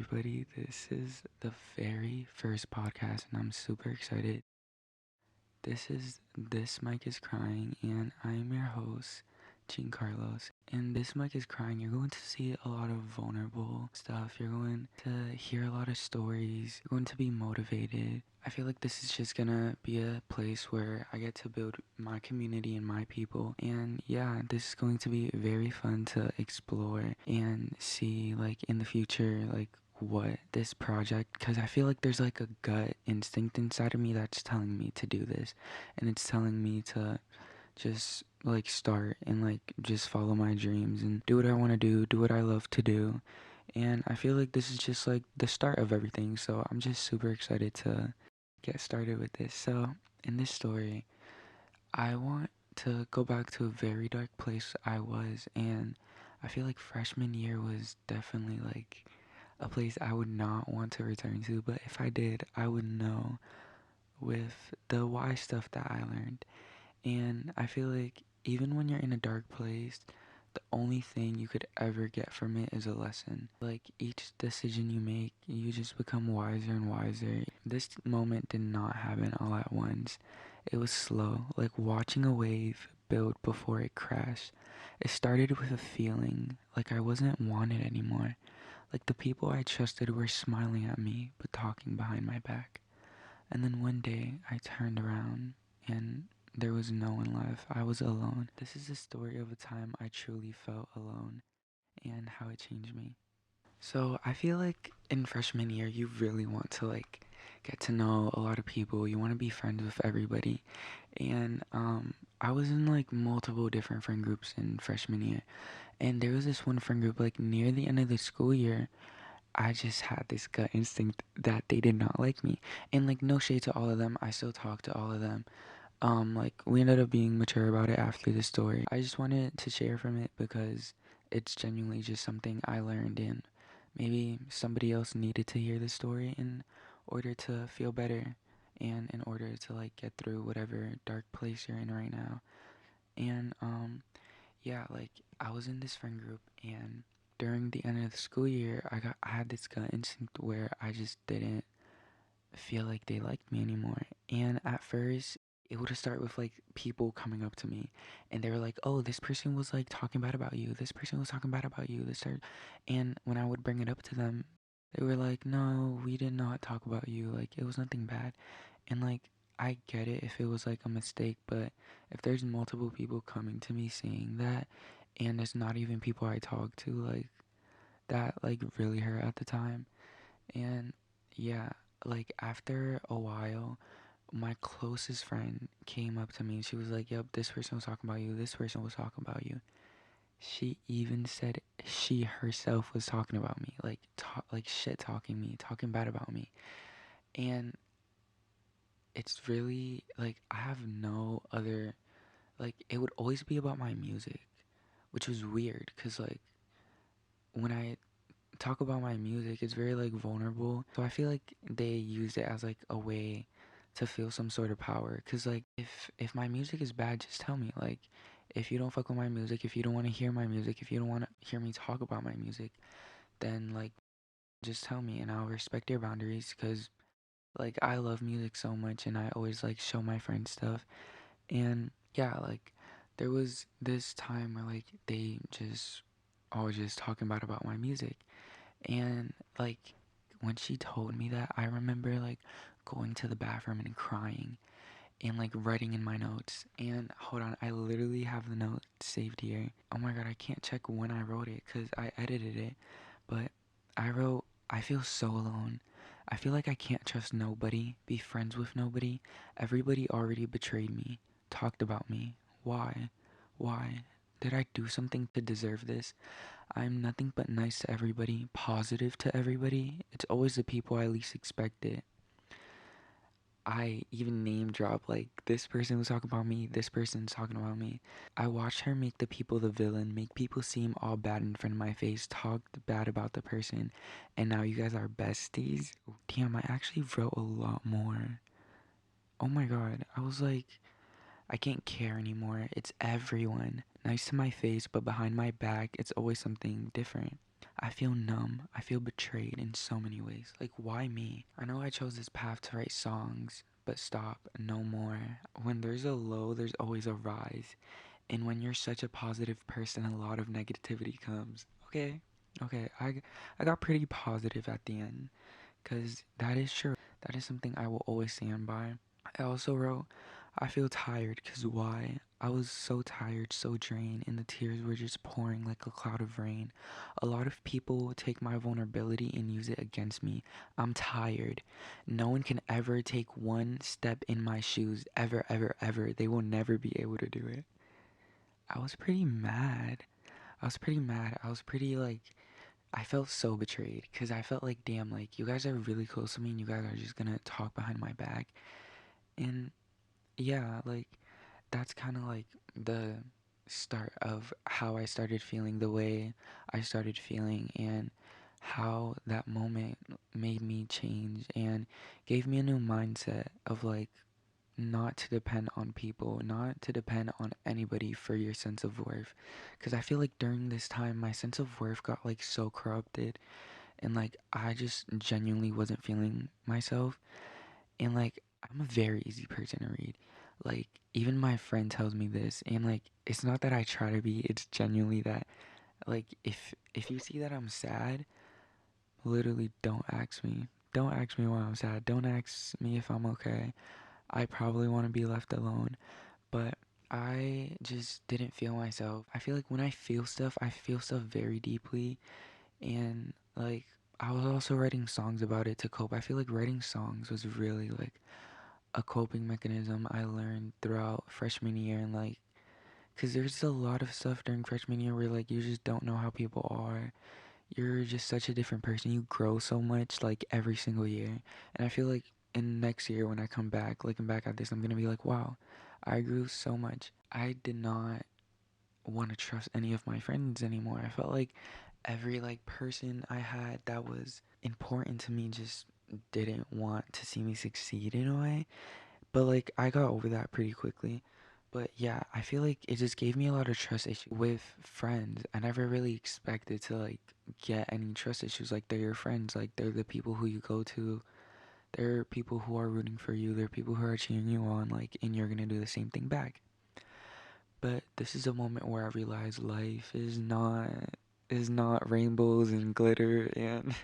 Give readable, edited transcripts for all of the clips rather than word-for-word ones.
everybody. This is the very first podcast, and I'm super excited. This mic is crying, and I'm your host, Gene Carlos. And this mic is crying. You're going to see a lot of vulnerable stuff. You're going to hear a lot of stories. You're going to be motivated. I feel like this is just gonna be a place where I get to build my community and my people. And yeah, this is going to be very fun to explore and see, like, in the future, like, what this project, because I feel like there's like a gut instinct inside of me that's telling me to do this, and it's telling me to just like start and like just follow my dreams and do what I want to do what I love to do. And I feel like this is just like the start of everything, so I'm just super excited to get started with this. So in this story, I want to go back to a very dark place I was, and I feel like freshman year was definitely like a place I would not want to return to, but if I did, I would know with the wise stuff that I learned. And I feel like even when you're in a dark place, the only thing you could ever get from it is a lesson. Like each decision you make, you just become wiser and wiser. This moment did not happen all at once. It was slow, like watching a wave build before it crashed. It started with a feeling like I wasn't wanted anymore. Like the people I trusted were smiling at me but talking behind my back. And then one day I turned around and there was no one left. I was alone. This is the story of a time I truly felt alone and how it changed me. So I feel like in freshman year you really want to like get to know a lot of people. You want to be friends with everybody. And I was in like multiple different friend groups in freshman year. And there was this one friend group like near the end of the school year. I just had this gut instinct that they did not like me. And like no shade to all of them. I still talk to all of them. Like we ended up being mature about it after the story. I just wanted to share from it because it's genuinely just something I learned, and maybe somebody else needed to hear the story in order to feel better and in order to like get through whatever dark place you're in right now. And yeah, like I was in this friend group, and during the end of the school year, I had this gut instinct where I just didn't feel like they liked me anymore. And at first, it would start with like people coming up to me, and they were like, "Oh, this person was like talking bad about you. This person was talking bad about you." And when I would bring it up to them, they were like, "No, we did not talk about you. Like it was nothing bad." And like I get it if it was like a mistake, but if there's multiple people coming to me saying that, and it's not even people I talk to, like that like really hurt at the time. And yeah, like after a while, my closest friend came up to me and she was like, "Yep, this person was talking about you. This person was talking about you." She even said she herself was talking about me, like like shit talking me, talking bad about me. And it's really like I have no other, like it would always be about my music, which was weird cuz like when I talk about my music, it's very like vulnerable. So I feel like they use it as like a way to feel some sort of power. Cause like if my music is bad, just tell me. Like if you don't fuck with my music, if you don't want to hear my music, if you don't want to hear me talk about my music, then like just tell me and I'll respect your boundaries. Cause like I love music so much and I always like show my friends stuff. And yeah, like there was this time where like they just always just talking about my music. And like when she told me that, I remember like going to the bathroom and crying and like writing in my notes. And hold on, I literally have the note saved here. Oh my god, I can't check when I wrote it because I edited it. But I wrote, "I feel so alone. I feel like I can't trust nobody, be friends with nobody. Everybody already betrayed me, talked about me. Why? Why? Did I do something to deserve this? I'm nothing but nice to everybody, positive to everybody. It's always the people I least expect it." I even name drop like this person was talking about me, this person's talking about me. I watched her make the people the villain, make people seem all bad in front of my face, talked bad about the person, and now you guys are besties. Damn, I actually wrote a lot more. Oh my god, I was like, I can't care anymore. It's everyone. Nice to my face, but behind my back, it's always something different. I feel numb. I feel betrayed in so many ways. Like, why me? I know I chose this path to write songs, but stop, no more. When there's a low, there's always a rise. And when you're such a positive person, a lot of negativity comes. Okay, okay, I got pretty positive at the end, because that is true. That is something I will always stand by. I also wrote, I feel tired, because why? I was so tired, so drained, and the tears were just pouring like a cloud of rain. A lot of people take my vulnerability and use it against me. I'm tired. No one can ever take one step in my shoes, ever, ever, ever. They will never be able to do it. I was pretty mad. I was pretty mad. I was pretty like, I felt so betrayed because I felt like, damn, like, you guys are really close to me and you guys are just gonna talk behind my back. And yeah, like, that's kind of like the start of how I started feeling the way I started feeling, and how that moment made me change and gave me a new mindset of like, not to depend on people, not to depend on anybody for your sense of worth. Because I feel like during this time, my sense of worth got like so corrupted, and like I just genuinely wasn't feeling myself. And like, I'm a very easy person to read. Like, even my friend tells me this, and like, it's not that I try to be, it's genuinely that, like, if you see that I'm sad, literally don't ask me. Don't ask me why I'm sad. Don't ask me if I'm okay. I probably want to be left alone. But I just didn't feel myself. I feel like when I feel stuff very deeply. And like, I was also writing songs about it to cope. I feel like writing songs was really like a coping mechanism I learned throughout freshman year. And like, because there's a lot of stuff during freshman year where like you just don't know how people are. You're just such a different person. You grow so much like every single year. And I feel like in next year when I come back, looking back at this, I'm gonna be like, wow, I grew so much. I did not want to trust any of my friends anymore. I felt like every like person I had that was important to me just didn't want to see me succeed in a way. But like, I got over that pretty quickly. But yeah, I feel like it just gave me a lot of trust issues with friends. I never really expected to like get any trust issues. Like, they're your friends, like they're the people who you go to. They're people who are rooting for you. They're people who are cheering you on, like, and you're gonna do the same thing back. But this is a moment where I realize life is not rainbows and glitter, and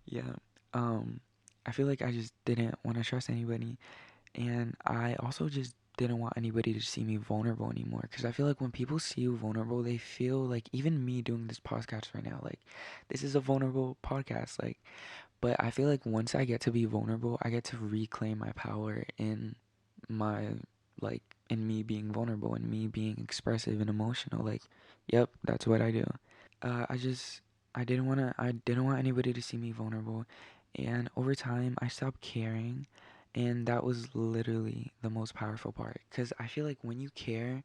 yeah. Um I feel like I just didn't want to trust anybody. And I also just didn't want anybody to see me vulnerable anymore. Because I feel like when people see you vulnerable, they feel like, even me doing this podcast right now, like, this is a vulnerable podcast. Like, but I feel like once I get to be vulnerable, I get to reclaim my power in my, like, in me being vulnerable and me being expressive and emotional. Like, yep, that's what I do. I just, I didn't want anybody to see me vulnerable. And over time, I stopped caring. And that was literally the most powerful part. Cause I feel like when you care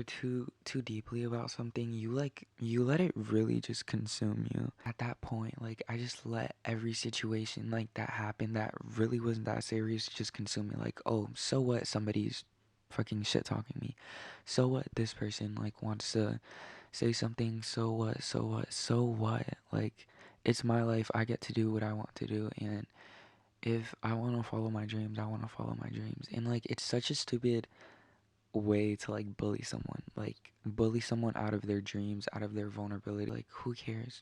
too deeply about something, you let it really just consume you. At that point, like, I just let every situation like that happen that really wasn't that serious just consume me. Like, oh, so what? Somebody's fucking shit talking me. So what? This person like wants to say something. So what? So what? So what? Like, it's my life. I get to do what I want to do. And if I want to follow my dreams, I want to follow my dreams. And like, it's such a stupid way to like bully someone. Like, bully someone out of their dreams, out of their vulnerability. Like, who cares?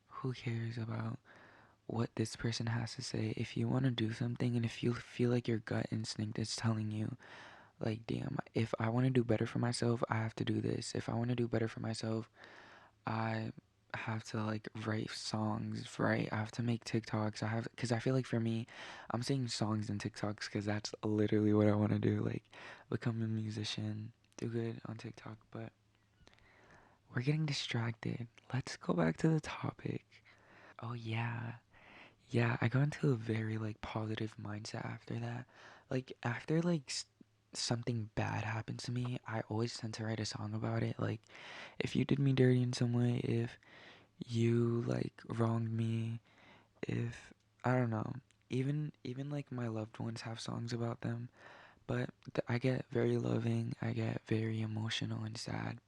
Who cares about what this person has to say? If you want to do something and if you feel like your gut instinct is telling you, like, damn, if I want to do better for myself, I have to do this. If I want to do better for myself, I have to like write songs, right? I have to make TikToks. Because I feel like for me, I'm saying songs and TikToks because that's literally what I want to do. Like, become a musician, do good on TikTok. But we're getting distracted. Let's go back to the topic. Oh, yeah. Yeah, I got into a very like positive mindset after that. Like, after like something bad happens to me, I always tend to write a song about it. Like, if you did me dirty in some way, if you like wronged me, if I don't know, even like my loved ones have songs about them. But I get very loving, I get very emotional and sad.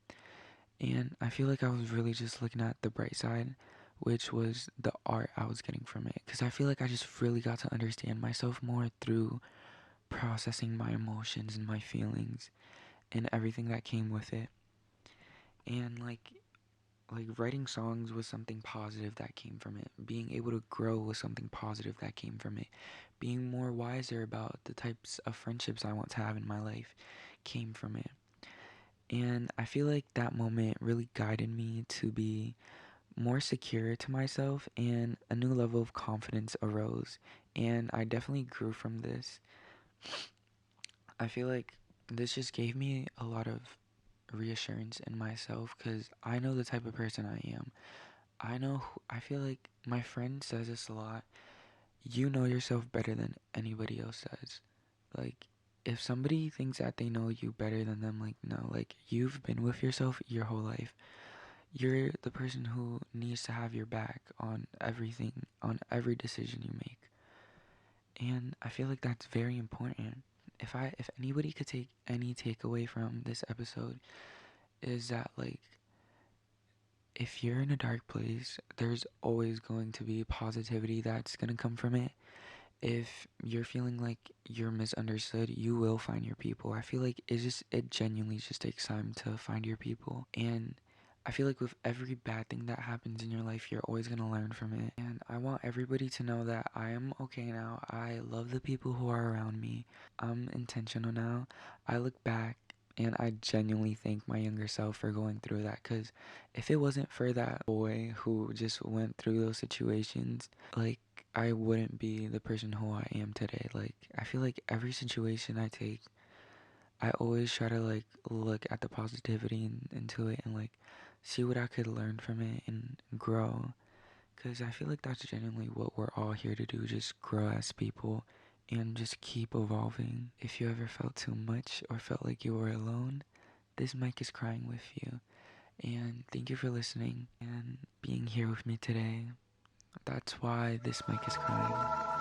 And I feel like I was really just looking at the bright side, which was the art I was getting from it. Because I feel like I just really got to understand myself more through processing my emotions and my feelings and everything that came with it. And like writing songs was something positive that came from it. Being able to grow was something positive that came from it. Being more wiser about the types of friendships I want to have in my life came from it. And I feel like that moment really guided me to be more secure to myself, and a new level of confidence arose. And I definitely grew from this. I feel like this just gave me a lot of reassurance in myself because I know the type of person I am. I feel like my friend says this a lot. You know yourself better than anybody else does. Like, if somebody thinks that they know you better than them, like, no, like, you've been with yourself your whole life. You're the person who needs to have your back on everything, on every decision you make. And I feel like that's very important. If anybody could take any takeaway from this episode, is that like if you're in a dark place, there's always going to be positivity that's going to come from it. If you're feeling like you're misunderstood, you will find your people. I feel like it genuinely just takes time to find your people. And I feel like with every bad thing that happens in your life, you're always going to learn from it. And I want everybody to know that I am okay now. I love the people who are around me. I'm intentional now. I look back and I genuinely thank my younger self for going through that, because if it wasn't for that boy who just went through those situations, like, I wouldn't be the person who I am today. Like, I feel like every situation I take, I always try to like look at the positivity into it and like see what I could learn from it and grow. Because I feel like that's genuinely what we're all here to do, just grow as people and just keep evolving. If you ever felt too much or felt like you were alone, this mic is crying with you. And thank you for listening and being here with me today. That's why this mic is crying.